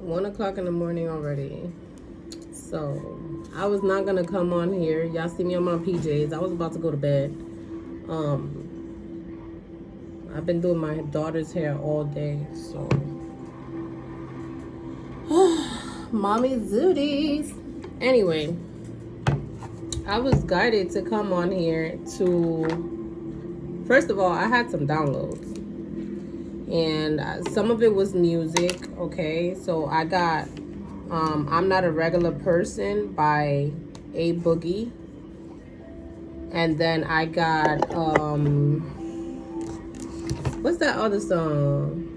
1 o'clock in the morning already. So I was not gonna come on here. Y'all see me on my PJs. I was about to go to bed. I've been doing my daughter's hair all day, so mommy zooties. Anyway, I was guided to come on here to, first of all, I had some downloads. And some of it was music, okay? So I got I'm Not a Regular Person by A Boogie. And then I got what's that other song?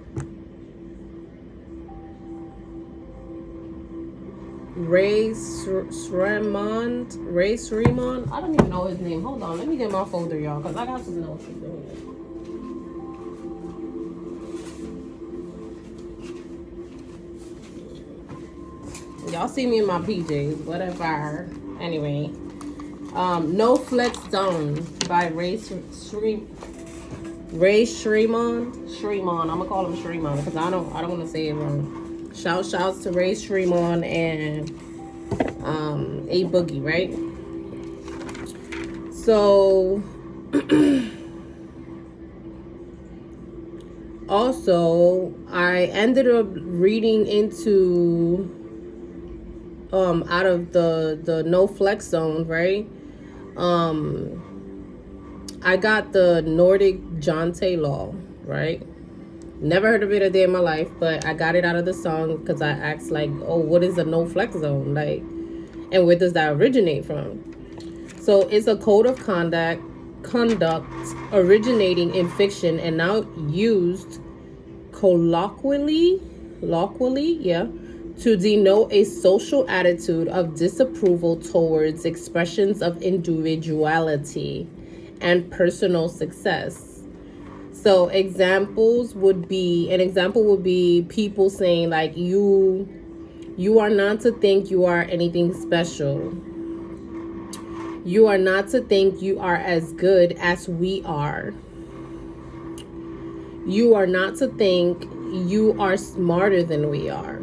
Ray Shremont. I don't even know his name. Hold on, let me get my folder, y'all, because I got some notes in here. Y'all see me in my PJs, whatever. Anyway, No Flex Zone by Ray Shremont. I'm gonna call him Shremont because I don't want to say it wrong. Shouts to Ray Shremont and A Boogie, right? So also I ended up reading into out of the No Flex Zone, right? I got the Nordic Jante Law, right? Never heard of it a day in my life, but I got it out of the song because I asked, like, oh, what is a no flex zone? Like, and where does that originate from? So it's a code of conduct originating in fiction and now used colloquially, to denote a social attitude of disapproval towards expressions of individuality and personal success. So an example would be people saying, like, you are not to think you are anything special. You are not to think you are as good as we are. You are not to think you are smarter than we are.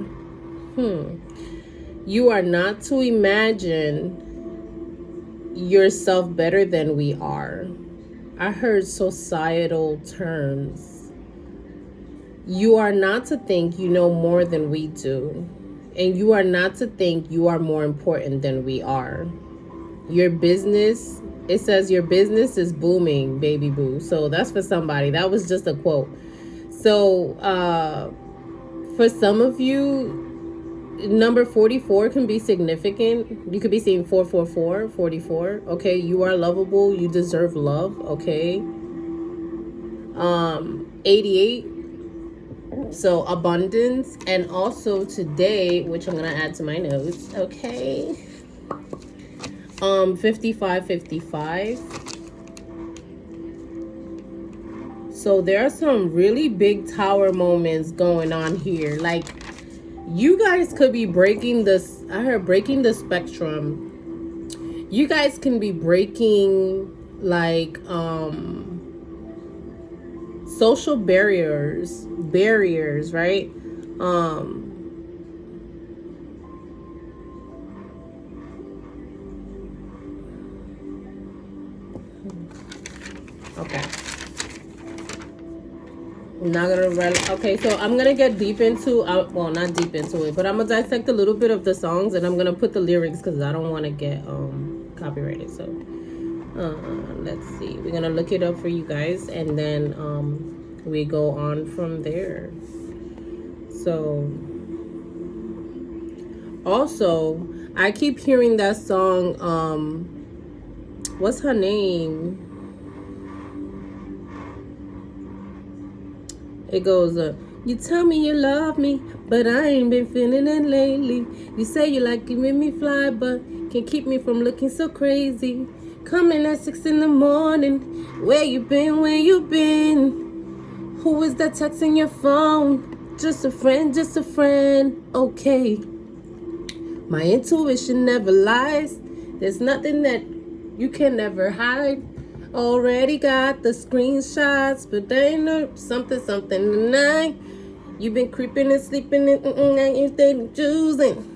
You are not to imagine yourself better than we are. I heard societal terms. You are not to think you know more than we do. And you are not to think you are more important than we are. Your business, it says your business is booming, baby boo. So that's for somebody. That was just a quote. So for some of you, number 44 can be significant. You could be seeing 444, 44. Okay, you are lovable. You deserve love. Okay. 88. So abundance. And also today, which I'm gonna add to my notes. Okay. 55. So there are some really big tower moments going on here. Like, you guys could be breaking this. I heard breaking the spectrum. You guys can be breaking, like, social barriers, right? Okay. I'm not gonna run. Okay, so I'm gonna get deep into, well, not deep into it, but I'm gonna dissect a little bit of the songs, and I'm gonna put the lyrics because I don't want to get copyrighted. So let's see. We're gonna look it up for you guys, and then we go on from there. So also, I keep hearing that song. What's her name? It goes, you tell me you love me, but I ain't been feeling it lately. You say you like giving me fly, but can't keep me from looking so crazy. Coming at 6 in the morning. Where you been, where you been? Who is that texting your phone? Just a friend, okay. My intuition never lies. There's nothing that you can never hide. Already got the screenshots, but they know something tonight. You've been creeping and sleeping and you steady choosing.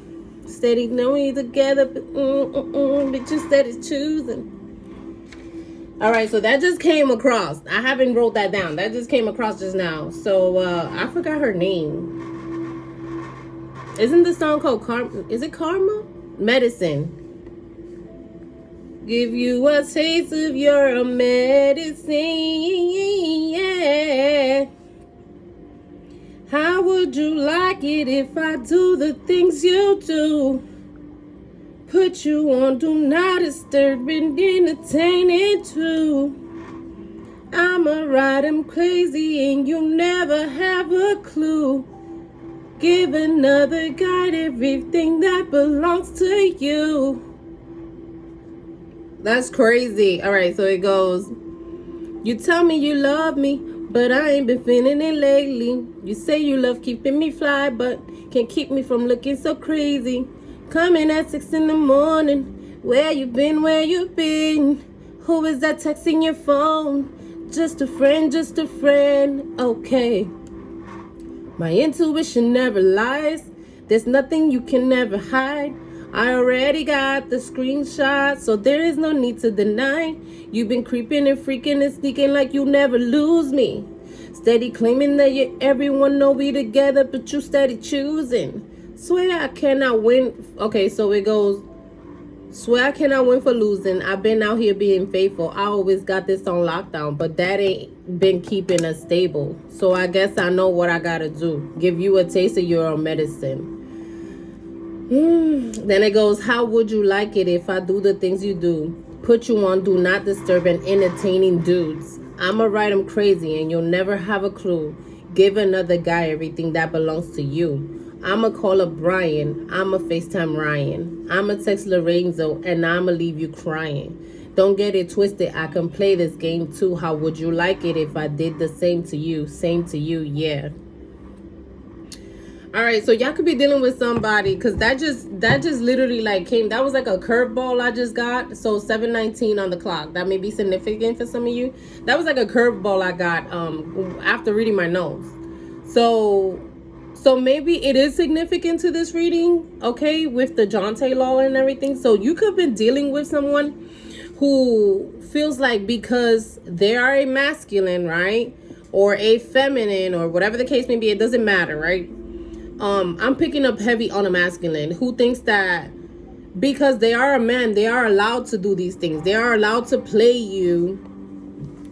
Steady knowing together, but you steady choosing. All right, so that just came across. I haven't wrote that down. That just came across just now. So I forgot her name. Isn't the song called Karma? Is it Karma? Medicine. Give you a taste of your medicine. Yeah. How would you like it if I do the things you do? Put you on do not disturb and entertain it too. I'ma ride him crazy and you never have a clue. Give another guy everything that belongs to you. That's crazy. All right, so it goes. You tell me you love me, but I ain't been feeling it lately. You say you love keeping me fly, but can't keep me from looking so crazy. Coming at 6 in the morning. Where you been, where you been? Who is that texting your phone? Just a friend, just a friend. Okay. My intuition never lies. There's nothing you can never hide. I already got the screenshot, so there is no need to deny. You've been creeping and freaking and sneaking like you never lose me. Steady claiming that everyone know we together, but you steady choosing. Swear I cannot win. Okay, so it goes. Swear I cannot win for losing. I've been out here being faithful. I always got this on lockdown, but that ain't been keeping us stable. So I guess I know what I gotta do. Give you a taste of your own medicine. Then it goes, how would you like it if I do the things you do? Put you on do not disturb and entertaining dudes. I'ma write them crazy and you'll never have a clue. Give another guy everything that belongs to you. I'ma call up Brian. I'ma FaceTime Ryan. I'ma text Lorenzo and I'ma leave you crying. Don't get it twisted. I can play this game too. How would you like it if I did the same to you? Same to you, yeah. All right, so y'all could be dealing with somebody because that just literally like came. That was like a curveball I just got. So 7:19 on the clock. That may be significant for some of you. That was like a curveball I got after reading my notes. So maybe it is significant to this reading, okay, with the Jonte law and everything. So you could have been dealing with someone who feels like because they are a masculine, right, or a feminine, or whatever the case may be, it doesn't matter, right? I'm picking up heavy on a masculine who thinks that because they are a man, they are allowed to do these things. They are allowed to play you.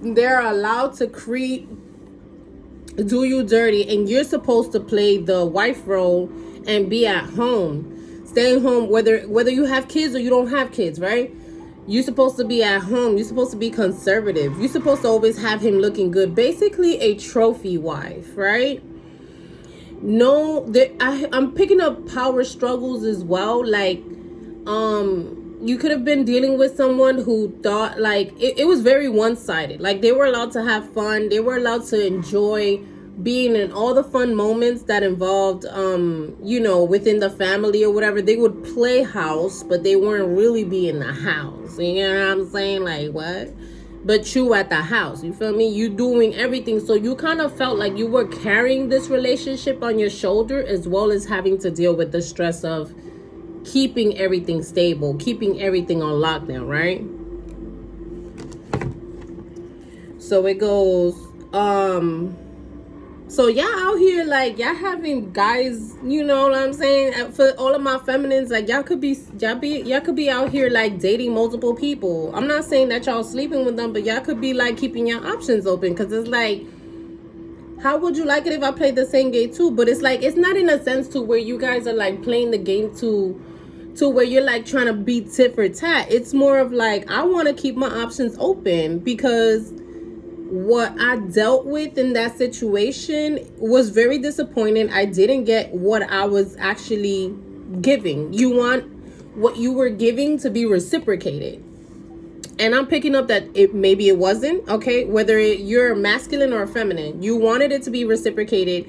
They're allowed to do you dirty, and you're supposed to play the wife role and be at home, staying home, whether you have kids or you don't have kids, right? You're supposed to be at home. You're supposed to be conservative. You're supposed to always have him looking good. Basically a trophy wife, right? No, I'm picking up power struggles as well. Like, you could have been dealing with someone who thought like it was very one-sided. Like they were allowed to have fun. They were allowed to enjoy being in all the fun moments that involved, within the family or whatever. They would play house, but they weren't really be in the house. You know what I'm saying? Like what? But you at the house, you feel me? You doing everything. So you kind of felt like you were carrying this relationship on your shoulder, as well as having to deal with the stress of keeping everything stable, keeping everything on lockdown, right? So it goes, so y'all out here, like, y'all having guys, you know what I'm saying? For all of my feminines, like, y'all could be out here, like, dating multiple people. I'm not saying that y'all sleeping with them, but y'all could be, like, keeping your options open. Because it's like, how would you like it if I played the same game, too? But it's like, it's not in a sense to where you guys are, like, playing the game to where you're, like, trying to be tit for tat. It's more of, like, I want to keep my options open because what I dealt with in that situation was very disappointing. I didn't get what I was actually giving. You want what you were giving to be reciprocated. And I'm picking up that maybe it wasn't, okay? Whether you're masculine or feminine, you wanted it to be reciprocated,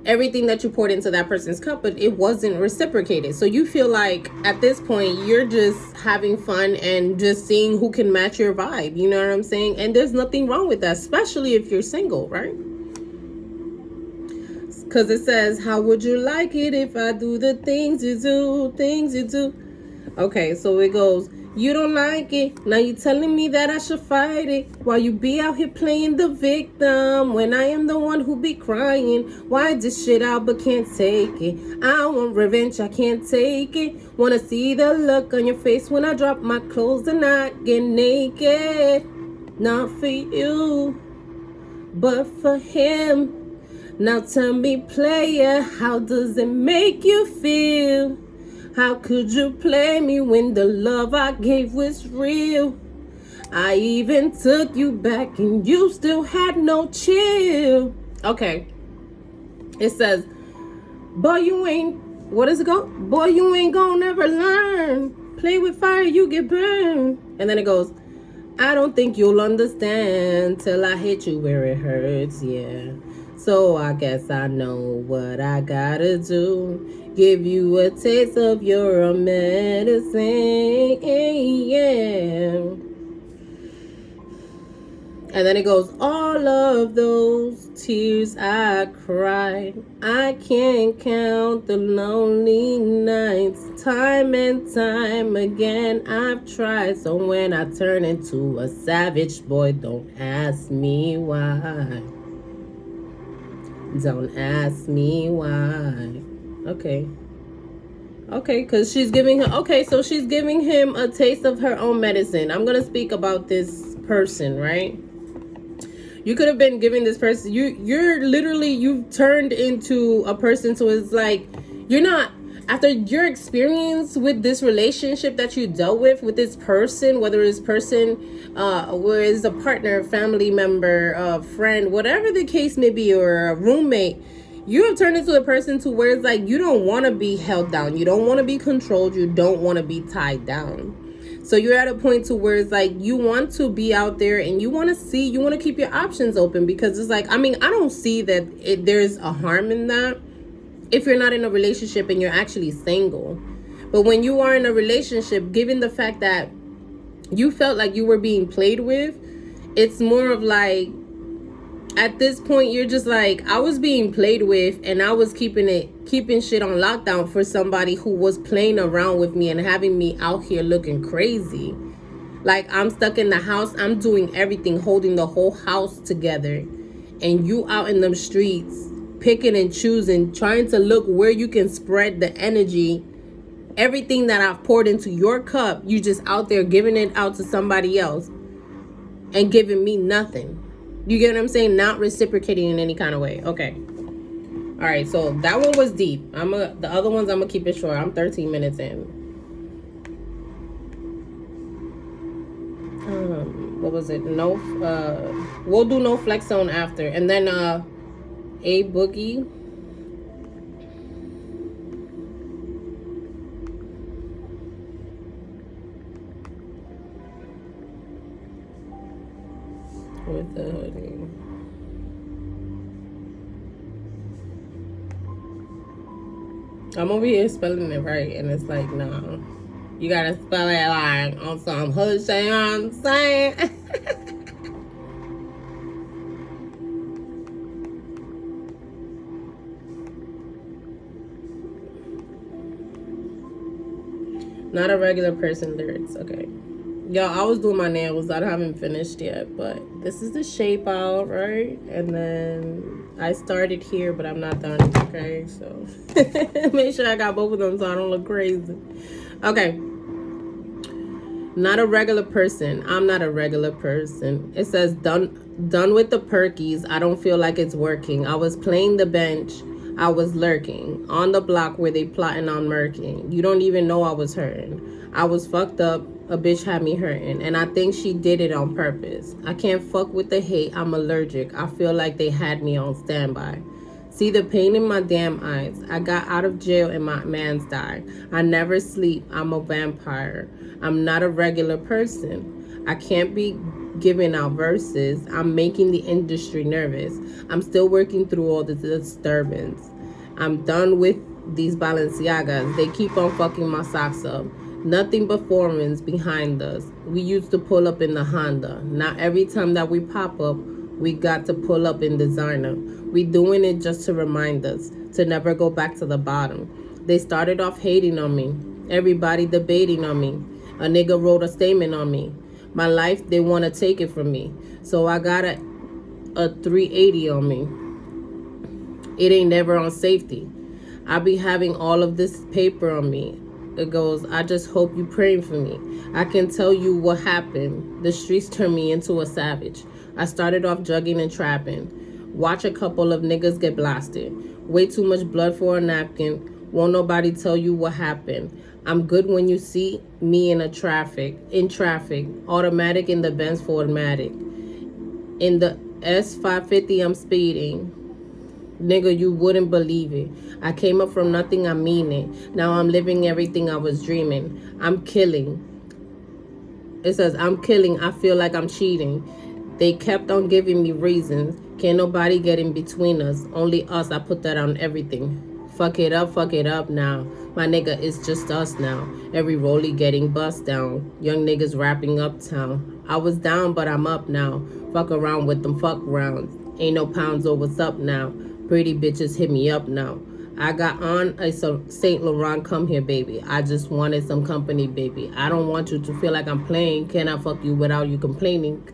everything that you poured into that person's cup, but it wasn't reciprocated. So you feel like at this point you're just having fun and just seeing who can match your vibe, you know what I'm saying? And there's nothing wrong with that, especially if you're single, right? Because it says, how would you like it if I do the things you do, things you do? Okay, so it goes, you don't like it. Now you telling me that I should fight it while you be out here playing the victim when I am the one who be crying. Why this shit out but can't take it? I want revenge, I can't take it. Wanna see the look on your face when I drop my clothes and I get naked. Not for you, but for him. Now tell me, player, how does it make you feel? How could you play me when the love I gave was real? I even took you back and you still had no chill. Okay. It says, boy, you ain't, what does it go? Boy, you ain't gonna never learn. Play with fire, you get burned. And then it goes, I don't think you'll understand till I hit you where it hurts, yeah. So I guess I know what I gotta do. Give you a taste of your medicine, yeah. And then it goes, all of those tears I cried. I can't count the lonely nights. Time and time again I've tried. So when I turn into a savage boy, don't ask me why. Don't ask me why. Okay. Okay, because she's giving him, okay, so she's giving him a taste of her own medicine. I'm going to speak about this person, right? You could have been giving this person, you're literally, you've turned into a person. So it's like, you're not, after your experience with this relationship that you dealt with this person, whether this person was a partner, family member, friend, whatever the case may be, or a roommate, you have turned into a person to where it's like, you don't want to be held down. You don't want to be controlled. You don't want to be tied down. So you're at a point to where it's like, you want to be out there and you want to see, you want to keep your options open, because it's like, I mean, I don't see that there's a harm in that if you're not in a relationship and you're actually single. But when you are in a relationship, given the fact that you felt like you were being played with, it's more of like, at this point, you're just like, I was being played with and I was keeping shit on lockdown for somebody who was playing around with me and having me out here looking crazy. Like, I'm stuck in the house, I'm doing everything, holding the whole house together, and you out in them streets picking and choosing, trying to look where you can spread the energy. Everything that I've poured into your cup, you just out there giving it out to somebody else and giving me nothing. You get what I'm saying? Not reciprocating in any kind of way. Okay. All right. So that one was deep. The other ones, I'm gonna keep it short. I'm 13 minutes in. What was it? No. We'll do no flex zone after, and then a boogie. With the hoodie. I'm over here spelling it right, and it's like, no. You gotta spell it like on some hood shit, you know what I'm saying? Not a regular person lyrics, okay. Yo, I was doing my nails. I haven't finished yet, but this is the shape out, right? And then I started here, but I'm not done, okay? So make sure I got both of them so I don't look crazy. Okay. Not a regular person. I'm not a regular person. It says done with the perkies. I don't feel like it's working. I was playing the bench. I was lurking on the block where they plotting on murking. You don't even know I was hurting. I was fucked up. A bitch had me hurting, and I think she did it on purpose. I can't fuck with the hate. I'm allergic. I feel like they had me on standby. See the pain in my damn eyes. I got out of jail and my man's died. I never sleep. I'm a vampire. I'm not a regular person. I can't be giving out verses. I'm making the industry nervous. I'm still working through all the disturbance. I'm done with these Balenciagas. They keep on fucking my socks up. Nothing but foreigners behind us. We used to pull up in the Honda. Now every time that we pop up, We got to pull up in designer. We doing it just to remind us to never go back to the bottom. They started off hating on me. Everybody debating on me. A nigga wrote a statement on me. My life, they want to take it from me. So I got a 380 on me. It ain't never on safety. I be having all of this paper on me. It goes, I just hope you praying for me. I can tell you what happened. The streets turned me into a savage. I started off drugging and trapping. Watch a couple of niggas get blasted. Way too much blood for a napkin. Won't nobody tell you what happened. I'm good when you see me in traffic. Automatic in the Benz Fordmatic. In the S550 I'm speeding. Nigga, you wouldn't believe it. I came up from nothing, I mean it. Now I'm living everything I was dreaming. I'm killing. It says, I'm killing, I feel like I'm cheating. They kept on giving me reasons. Can't nobody get in between us. Only us, I put that on everything. Fuck it up now. My nigga, it's just us now. Every rollie getting bust down. Young niggas rapping uptown. I was down, but I'm up now. Fuck around with them fuck rounds. Ain't no pounds, or what's up now? Pretty bitches hit me up now. I got on a Saint Laurent, come here, baby. I just wanted some company, baby. I don't want you to feel like I'm playing. Can I fuck you without you complaining?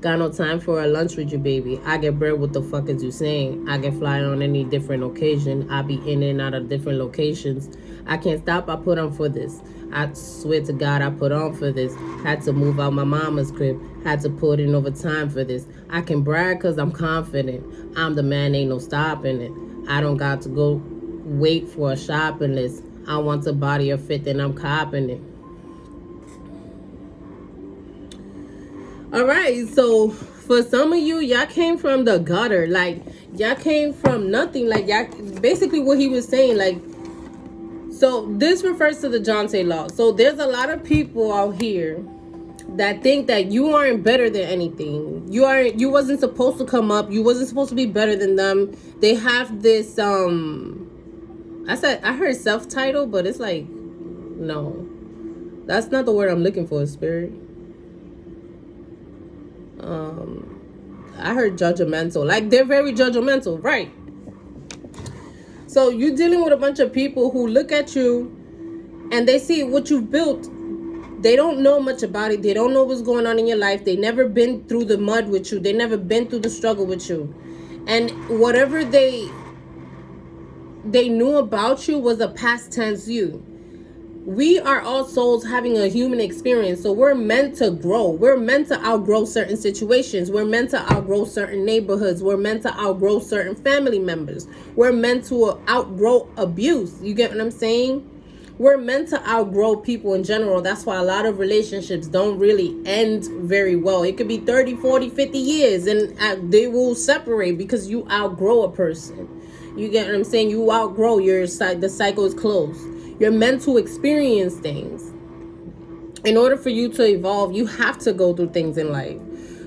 Got no time for a lunch with you, baby. I get bread, what the fuck is you saying? I get fly on any different occasion. I be in and out of different locations. I can't stop, I put on for this. I swear to God, I put on for this. Had to move out my mama's crib. Had to put in overtime for this. I can brag cause I'm confident. I'm the man, ain't no stopping it. I don't got to go wait for a shopping list. I want a body or fit, then I'm copping it. All right, so for some of you, y'all came from the gutter. Like, y'all came from nothing. Like, y'all, basically what he was saying, like, so this refers to the Jonte law. So there's a lot of people out here that think that you aren't better than anything. You wasn't supposed to come up. You wasn't supposed to be better than them. They have this, I heard self-title, but it's like, no. That's not the word I'm looking for, spirit. I heard judgmental. Like, they're very judgmental, right? So you're dealing with a bunch of people who look at you and they see what you've built. They don't know much about it. They don't know what's going on in your life. They never been through the mud with you. They never been through the struggle with you. And whatever they knew about you was a past tense you. We are all souls having a human experience, so we're meant to grow. We're meant to outgrow certain situations. We're meant to outgrow certain neighborhoods. We're meant to outgrow certain family members. We're meant to outgrow abuse. You get what I'm saying? We're meant to outgrow people in general. That's why a lot of relationships don't really end very well. It could be 30, 40, 50 years and they will separate because you outgrow a person. You get what I'm saying? You outgrow the cycle is closed. You're meant to experience things. In order for you to evolve, you have to go through things in life.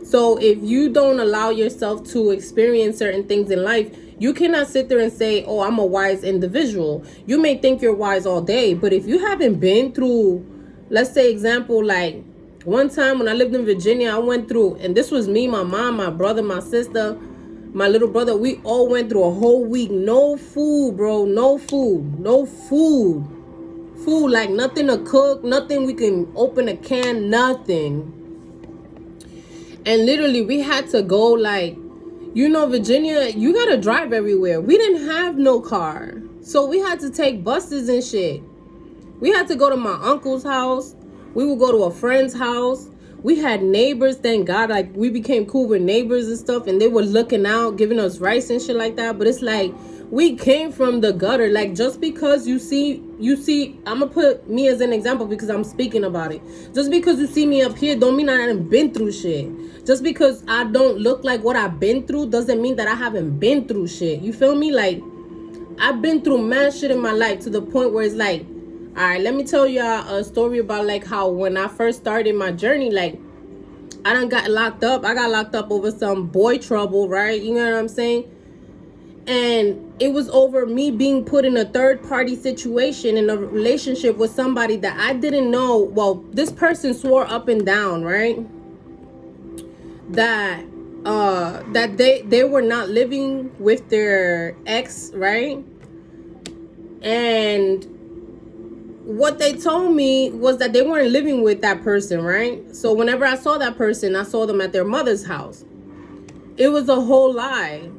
So if you don't allow yourself to experience certain things in life, you cannot sit there and say, oh, I'm a wise individual. You may think you're wise all day, but if you haven't been through, let's say example, like one time when I lived in Virginia, I went through, and this was me, my mom, my brother, my sister, my little brother, we all went through a whole week. No food, bro. No food. Food, like nothing to cook, nothing we can open a can, nothing. And literally we had to go, like, Virginia, you gotta drive everywhere. We didn't have no car, so we had to take buses and shit. We had to go to my uncle's house. We would go to a friend's house. We had neighbors, thank God, like we became cool with neighbors and stuff, and they were looking out, giving us rice and shit like that. But it's like, we came from the gutter. Like, just because you see, I'm gonna put me as an example because I'm speaking about it. Just because you see me up here don't mean I haven't been through shit. Just because I don't look like what I've been through doesn't mean that I haven't been through shit. You feel me? Like, I've been through mad shit in my life to the point where it's like, all right, let me tell y'all a story about like how when I first started my journey, like I done got locked up. I got locked up over some boy trouble, right? You know what I'm saying? And it was over me being put in a third party situation in a relationship with somebody that I didn't know. Well, this person swore up and down, right, that that they were not living with their ex, right? And what they told me was that they weren't living with that person, right? So whenever I saw that person, I saw them at their mother's house. It was a whole lie.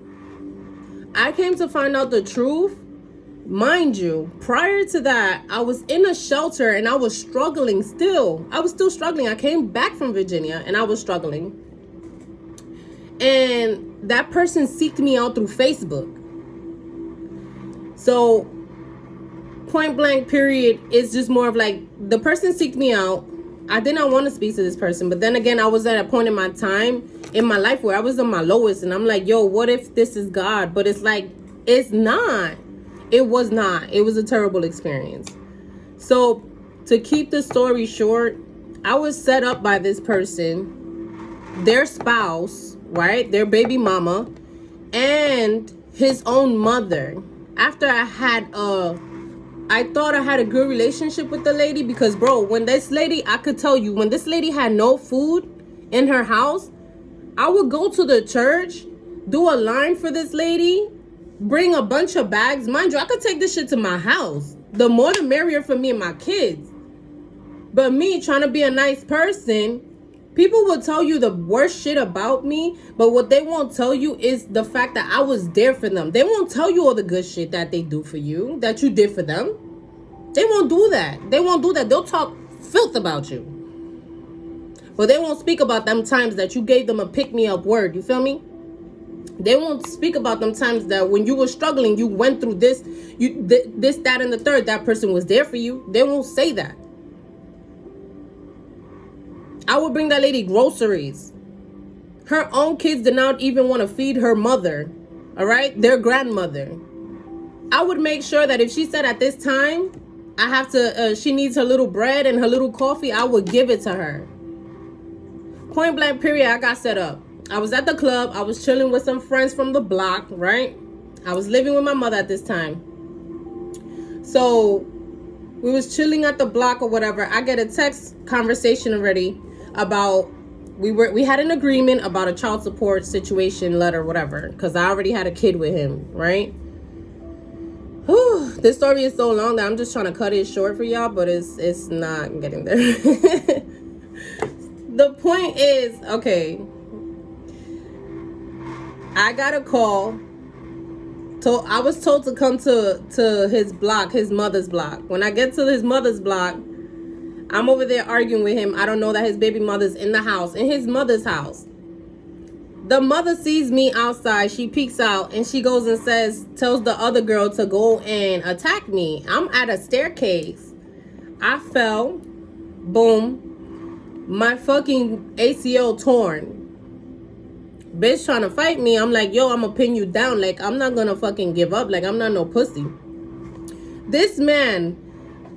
I came to find out the truth. Mind you, prior to that, I was in a shelter and I was struggling still. I was still struggling. I came back from Virginia and I was struggling. And that person seeked me out through Facebook. So, point blank period, is just more of like, the person seeked me out. I did not want to speak to this person. But then again, I was at a point in my time, in my life, where I was on my lowest. And I'm like, yo, what if this is God? But it's like, it's not. It was not. It was a terrible experience. So, to keep the story short, I was set up by this person, their spouse, right? Their baby mama, and his own mother. After I thought I had a good relationship with the lady, because, bro, when this lady, I could tell you, when this lady had no food in her house, I would go to the church, do a line for this lady, bring a bunch of bags. Mind you, I could take this shit to my house. The more the merrier for me and my kids. But me trying to be a nice person, people will tell you the worst shit about me, but what they won't tell you is the fact that I was there for them. They won't tell you all the good shit that they do for you, that you did for them. They won't do that. They won't do that. They'll talk filth about you. But they won't speak about them times that you gave them a pick-me-up word. You feel me? They won't speak about them times that when you were struggling, you went through this, that, and the third. That person was there for you. They won't say that. I would bring that lady groceries. Her own kids did not even want to feed her mother. All right? Their grandmother. I would make sure that if she said at this time, I have to, she needs her little bread and her little coffee, I would give it to her. Point blank period, I got set up. I was at the club. I was chilling with some friends from the block, right? I was living with my mother at this time. So we was chilling at the block or whatever. I get a text conversation already about, we had an agreement about a child support situation letter, whatever, because I already had a kid with him, right? Whew, this story is so long that I'm just trying to cut it short for y'all, but it's not getting there. The point is, okay, I got a call. I was told to come to his block, his mother's block. When I get to his mother's block, I'm over there arguing with him. I don't know that his baby mother's in the house, in his mother's house. The mother sees me outside. She peeks out and she goes and tells the other girl to go and attack me. I'm at a staircase. I fell. Boom. My fucking ACL torn. Bitch trying to fight me. I'm like, yo, I'm gonna pin you down. Like, I'm not gonna fucking give up. Like, I'm not no pussy. This man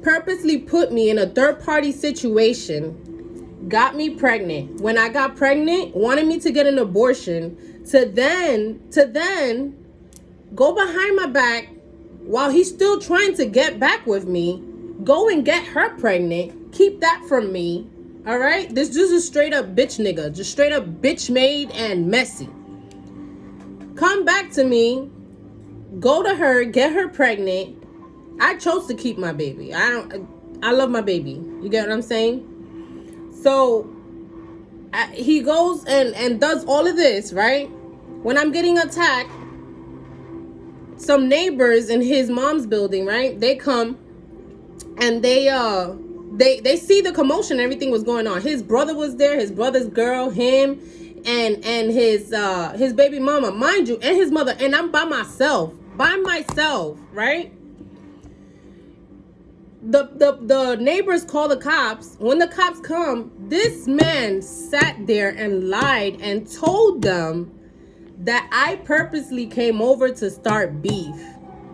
purposely put me in a third-party situation, got me pregnant. When I got pregnant, wanted me to get an abortion, to then go behind my back while he's still trying to get back with me, go and get her pregnant, keep that from me. All right? This just a straight up bitch nigga, just straight up bitch made and messy. Come back to me, go to her, get her pregnant. I chose to keep my baby. I love my baby. You get what I'm saying? So he goes and does all of this, right? When I'm getting attacked, some neighbors in his mom's building, right? They come and they see the commotion, everything was going on. His brother was there, his brother's girl, him, and his baby mama, mind you, and his mother, and I'm by myself, right? The neighbors call the cops. When the cops come, this man sat there and lied and told them that I purposely came over to start beef,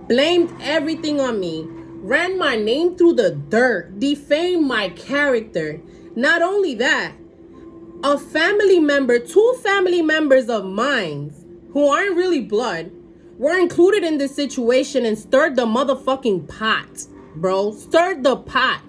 blamed everything on me, ran my name through the dirt, defamed my character. Not only that, two family members of mine who aren't really blood were included in this situation and stirred the motherfucking pot, bro. Stirred the pot.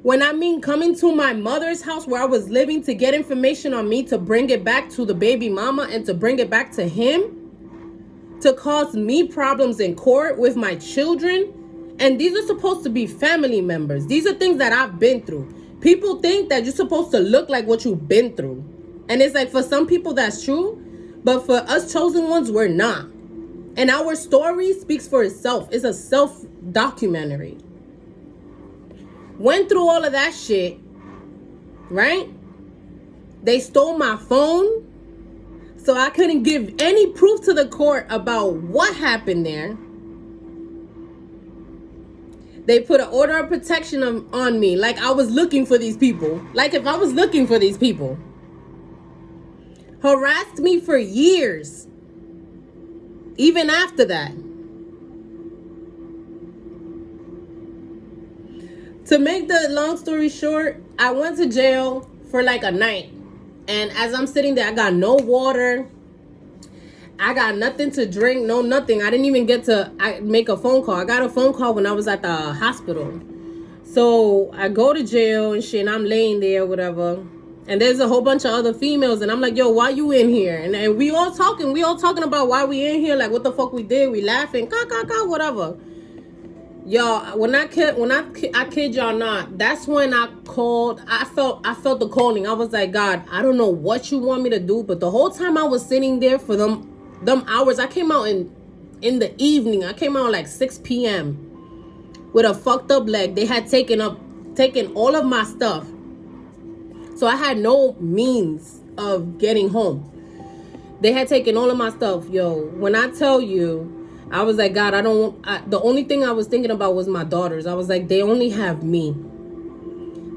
When I mean coming to my mother's house where I was living to get information on me, to bring it back to the baby mama and to bring it back to him, to cause me problems in court with my children. And these are supposed to be family members. These are things that I've been through. People think that you're supposed to look like what you've been through. And it's like, for some people that's true, but for us chosen ones, we're not. And our story speaks for itself. It's a self-documentary. Went through all of that shit, right? They stole my phone, so I couldn't give any proof to the court about what happened there. They put an order of protection on me, like I was looking for these people. Like if I was looking for these people. Harassed me for years. Even after that. To make the long story short, I went to jail for like a night. And as I'm sitting there, I got no water. I got nothing to drink, no nothing. I didn't even get to make a phone call. I got a phone call when I was at the hospital. So I go to jail and shit, and I'm laying there, whatever. And there's a whole bunch of other females, and I'm like, yo, why you in here? And we all talking about why we in here, like what the fuck we did. We laughing, whatever. Y'all, when I kid y'all not, that's when I called. I felt the calling. I was like, God, I don't know what you want me to do, but the whole time I was sitting there for them hours, I came out in the evening. I came out like 6 p.m. with a fucked up leg. They had taken all of my stuff, so I had no means of getting home. They had taken all of my stuff. Yo, when I tell you, I was like, God, the only thing I was thinking about was my daughters. I was like, they only have me.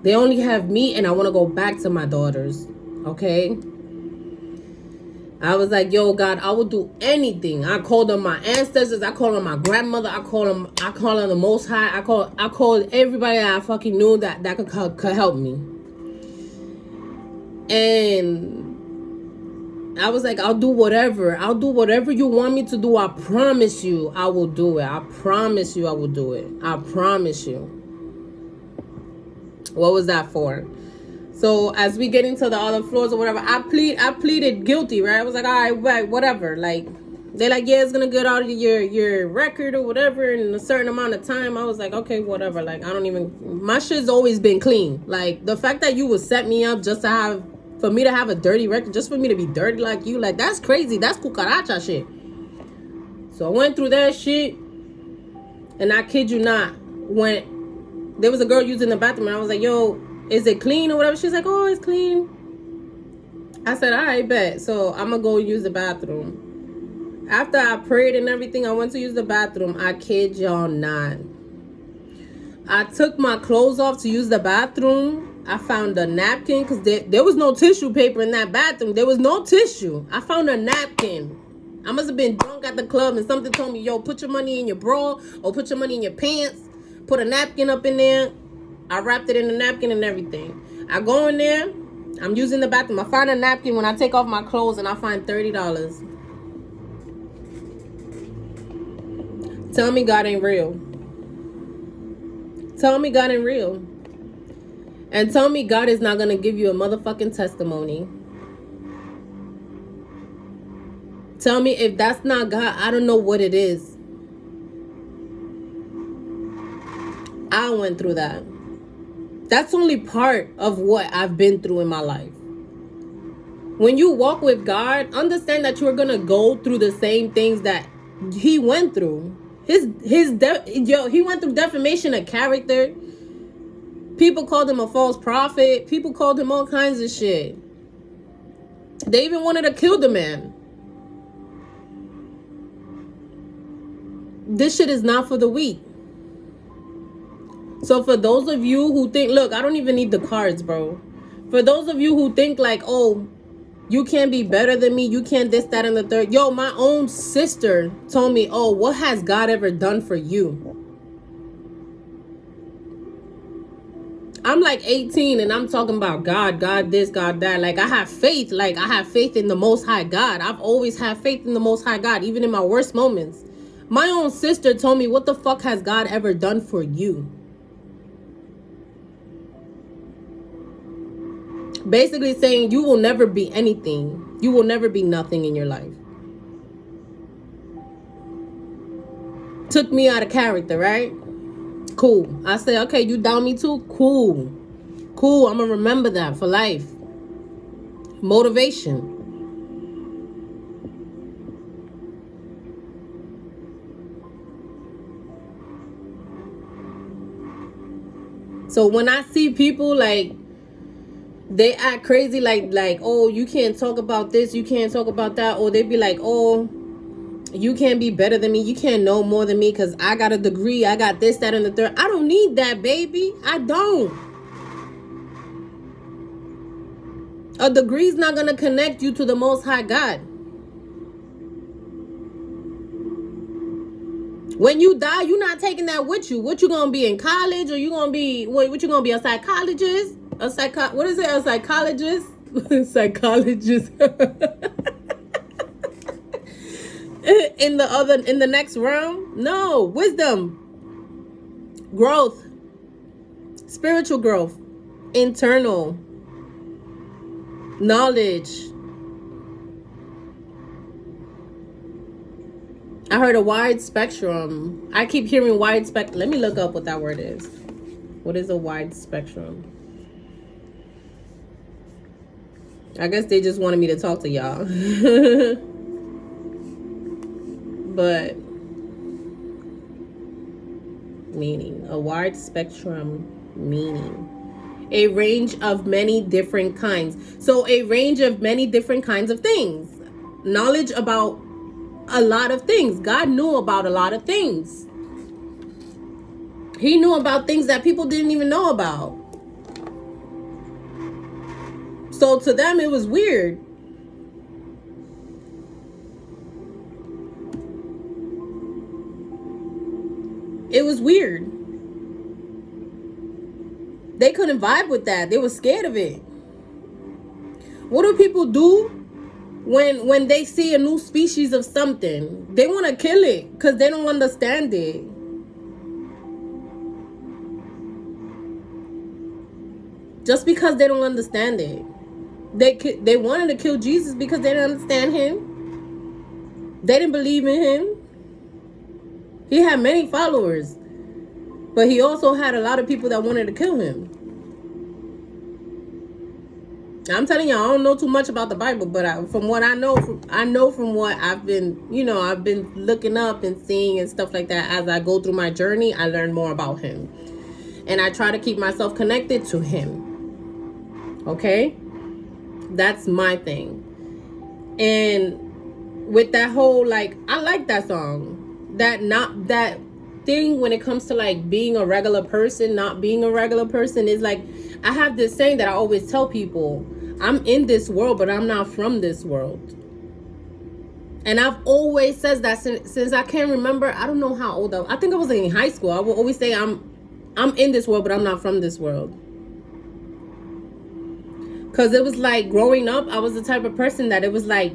They only have me, and I want to go back to my daughters. Okay? I was like, yo, God, I will do anything. I called them my ancestors. I called them my grandmother. I called them the Most High. I called everybody that I fucking knew that could help me. And I was like, I'll do whatever. I'll do whatever you want me to do. I promise you I will do it. I promise you I will do it. I promise you. What was that for? So as we get into the other floors or whatever, I pleaded guilty, right? I was like, all right, whatever. Like, they're like, yeah, it's gonna get out of your record or whatever in a certain amount of time. I was like, okay, whatever. Like, my shit's always been clean. Like, the fact that you would set me up just for me to have a dirty record, just for me to be dirty like you, like, that's crazy. That's cucaracha shit. So I went through that shit, and I kid you not, when there was a girl using the bathroom, and I was like, yo, is it clean or whatever? She's like, oh, it's clean. I said, all right, bet. So I'm gonna go use the bathroom. After I prayed and everything, I went to use the bathroom. I kid y'all not. I took my clothes off to use the bathroom. I found a napkin, because there was no tissue paper in that bathroom. There was no tissue. I found a napkin. I must have been drunk at the club, and something told me, yo, put your money in your bra or put your money in your pants. Put a napkin up in there. I wrapped it in the napkin and everything. I go in there. I'm using the bathroom. I find a napkin when I take off my clothes, and I find $30. Tell me God ain't real. Tell me God ain't real. And tell me God is not going to give you a motherfucking testimony. Tell me if that's not God, I don't know what it is. I went through that. That's only part of what I've been through in my life. When you walk with God, understand that you're going to go through the same things that he went through. He went through defamation of character. People called him a false prophet. People called him all kinds of shit. They even wanted to kill the man. This shit is not for the weak. So for those of you who think, look, I don't even need the cards, bro. For those of you who think like, oh, you can't be better than me, you can't this, that, and the third. Yo, my own sister told me, oh, what has God ever done for you? I'm like 18 and I'm talking about God this, God that. Like, I have faith. Like, I have faith in the Most High God. I've always had faith in the Most High God, even in my worst moments. My own sister told me, what the fuck has God ever done for you? Basically saying you will never be anything. You will never be nothing in your life. Took me out of character, right? Cool. I said, okay, you down me too? Cool. Cool. I'm going to remember that for life. Motivation. So when I see people like, they act crazy, like, oh, you can't talk about this, you can't talk about that, or they be like, oh, you can't be better than me, you can't know more than me because I got a degree, I got this, that, and the third. I don't need that, baby. I don't. A degree's not gonna connect you to the Most High God. When you die, you're not taking that with you. What you gonna be in college, or you gonna be what you gonna be, a psychologist? What is it? A psychologist? Psychologist. in the next realm? No. Wisdom, growth, spiritual growth, internal knowledge. I heard a wide spectrum. I keep hearing wide spectrum. Let me look up what that word is. What is a wide spectrum? I guess they just wanted me to talk to y'all. But meaning, a wide spectrum meaning, a range of many different kinds. So a range of many different kinds of things. Knowledge about a lot of things. God knew about a lot of things. He knew about things that people didn't even know about. So to them, it was weird. It was weird. They couldn't vibe with that. They were scared of it. What do people do when they see a new species of something? They want to kill it because they don't understand it. Just because they don't understand it. They wanted to kill Jesus because they didn't understand him. They didn't believe in him. He had many followers, but he also had a lot of people that wanted to kill him. I'm telling you, I don't know too much about the Bible, but from what I know from what I've been looking up and seeing and stuff like that. As I go through my journey, I learn more about him, and I try to keep myself connected to him. Okay, that's my thing. And with that whole, like, I like that song. That thing when it comes to like being a regular person, not being a regular person, is like, I have this saying that I always tell people: I'm in this world, but I'm not from this world. And I've always said that since I can't remember. I don't know how old I think I was in high school. I will always say I'm in this world, but I'm not from this world. Because it was like, growing up, I was the type of person that it was like,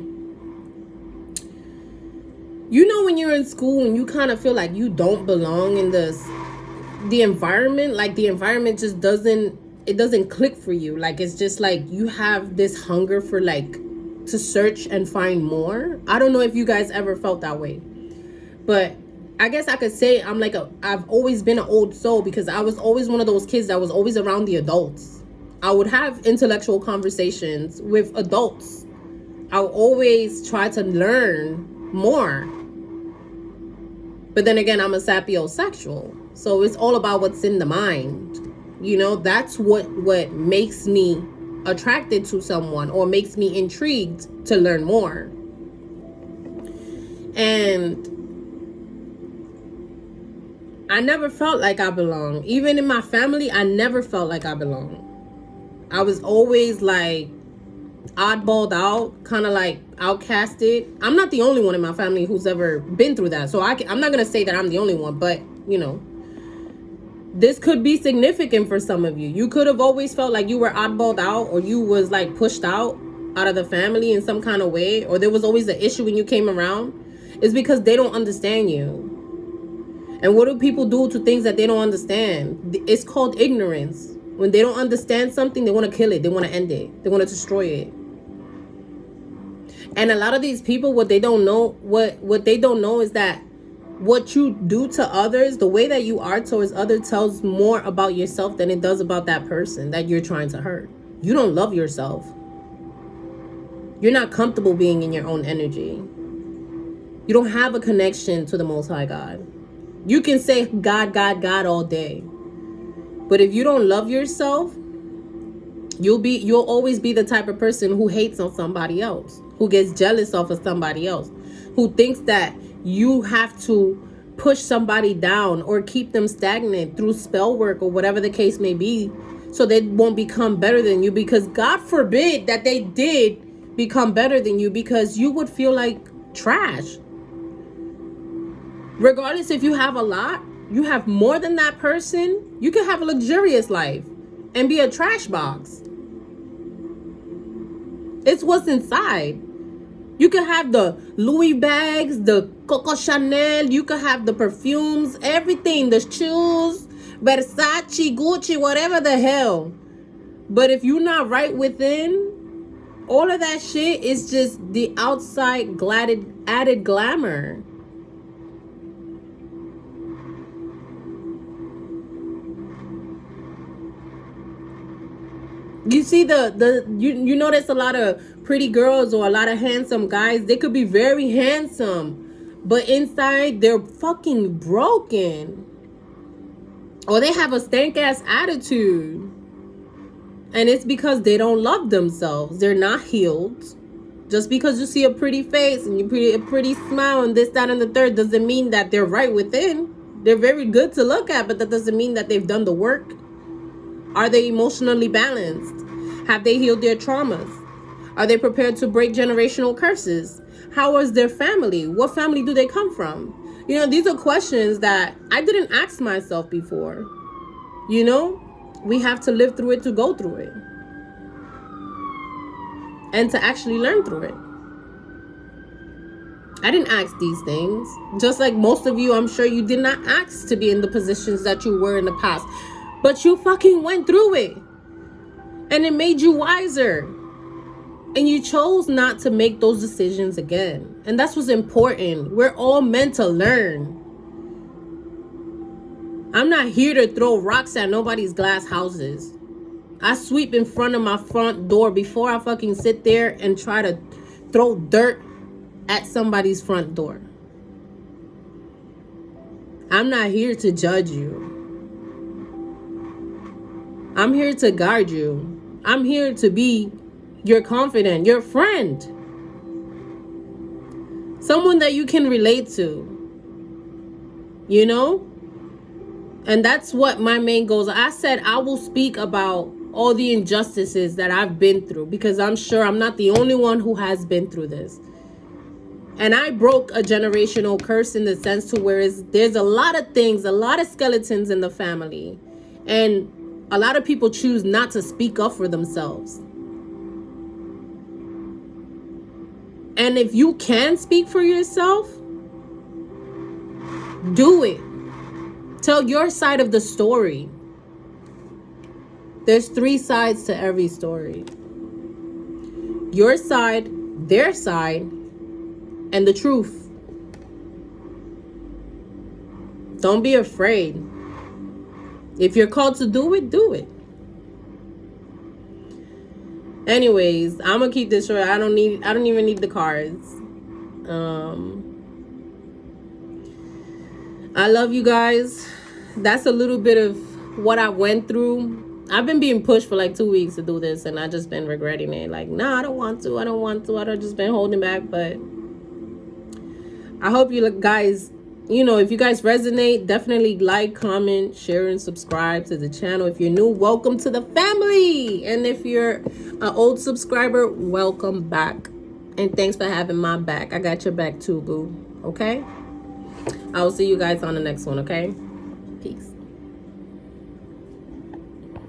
you know, when you're in school and you kind of feel like you don't belong in the environment, like the environment just doesn't click for you. Like, it's just like you have this hunger for like to search and find more. I don't know if you guys ever felt that way, but I guess I could say I've always been an old soul, because I was always one of those kids that was always around the adults. I would have intellectual conversations with adults. I would always try to learn more. But then again, I'm a sapiosexual, so it's all about what's in the mind. You know, that's what makes me attracted to someone, or makes me intrigued to learn more. And I never felt like I belonged. Even in my family, I never felt like I belonged. I was always like oddballed out, kind of like outcasted. I'm not the only one in my family who's ever been through that, so I'm not gonna say that I'm the only one, but you know, this could be significant for some of you. You could have always felt like you were oddballed out, or you was like pushed out of the family in some kind of way, or there was always an issue when you came around. It's because they don't understand you. And what do people do to things that they don't understand? It's called ignorance. When they don't understand something, they want to kill it. They want to end it. They want to destroy it. And a lot of these people, what they don't know, what they don't know is that what you do to others, the way that you are towards others, tells more about yourself than it does about that person that you're trying to hurt. You don't love yourself. You're not comfortable being in your own energy. You don't have a connection to the Most High God. You can say God, God, God all day. But if you don't love yourself, you'll always be the type of person who hates on somebody else, who gets jealous off of somebody else, who thinks that you have to push somebody down or keep them stagnant through spell work or whatever the case may be, so they won't become better than you. Because God forbid that they did become better than you, because you would feel like trash. Regardless if you have a lot, you have more than that person, you can have a luxurious life and be a trash box. It's what's inside. You can have the Louis bags, the Coco Chanel, you can have the perfumes, everything, the shoes, Versace, Gucci, whatever the hell. But if you're not right within, all of that shit is just the outside added glamour. You see you notice a lot of pretty girls or a lot of handsome guys. They could be very handsome, but inside they're fucking broken, or they have a stank ass attitude, and it's because they don't love themselves. They're not healed. Just because you see a pretty face and a pretty smile and this, that, and the third doesn't mean that they're right within. They're very good to look at, but that doesn't mean that they've done the work. Are they emotionally balanced? Have they healed their traumas? Are they prepared to break generational curses? How is their family? What family do they come from? You know, these are questions that I didn't ask myself before. You know, we have to live through it to go through it. And to actually learn through it. I didn't ask these things. Just like most of you, I'm sure you did not ask to be in the positions that you were in the past. But you fucking went through it. And it made you wiser. And you chose not to make those decisions again. And that's what's important. We're all meant to learn. I'm not here to throw rocks at nobody's glass houses. I sweep in front of my front door before I fucking sit there and try to throw dirt at somebody's front door. I'm not here to judge you. I'm here to guide you. I'm here to be your confidant, your friend. Someone that you can relate to. You know? And that's what my main goal is. I said I will speak about all the injustices that I've been through, because I'm sure I'm not the only one who has been through this. And I broke a generational curse in the sense to where there's a lot of things, a lot of skeletons in the family. And a lot of people choose not to speak up for themselves. And if you can speak for yourself, do it. Tell your side of the story. There's 3 sides to every story. Your side, their side, and the truth. Don't be afraid. If you're called to do it, do it. Anyways, I'm gonna keep this short. I don't even need the cards. I love you guys. That's a little bit of what I went through. I've been being pushed for like 2 weeks to do this, and I just been regretting it. Like, nah, I don't want to. I've just been holding back. But I hope you guys, if you guys resonate, definitely like, comment, share, and subscribe to the channel. If you're new, welcome to the family. And if you're an old subscriber, welcome back. And thanks for having my back. I got your back too, boo. Okay? I will see you guys on the next one, okay?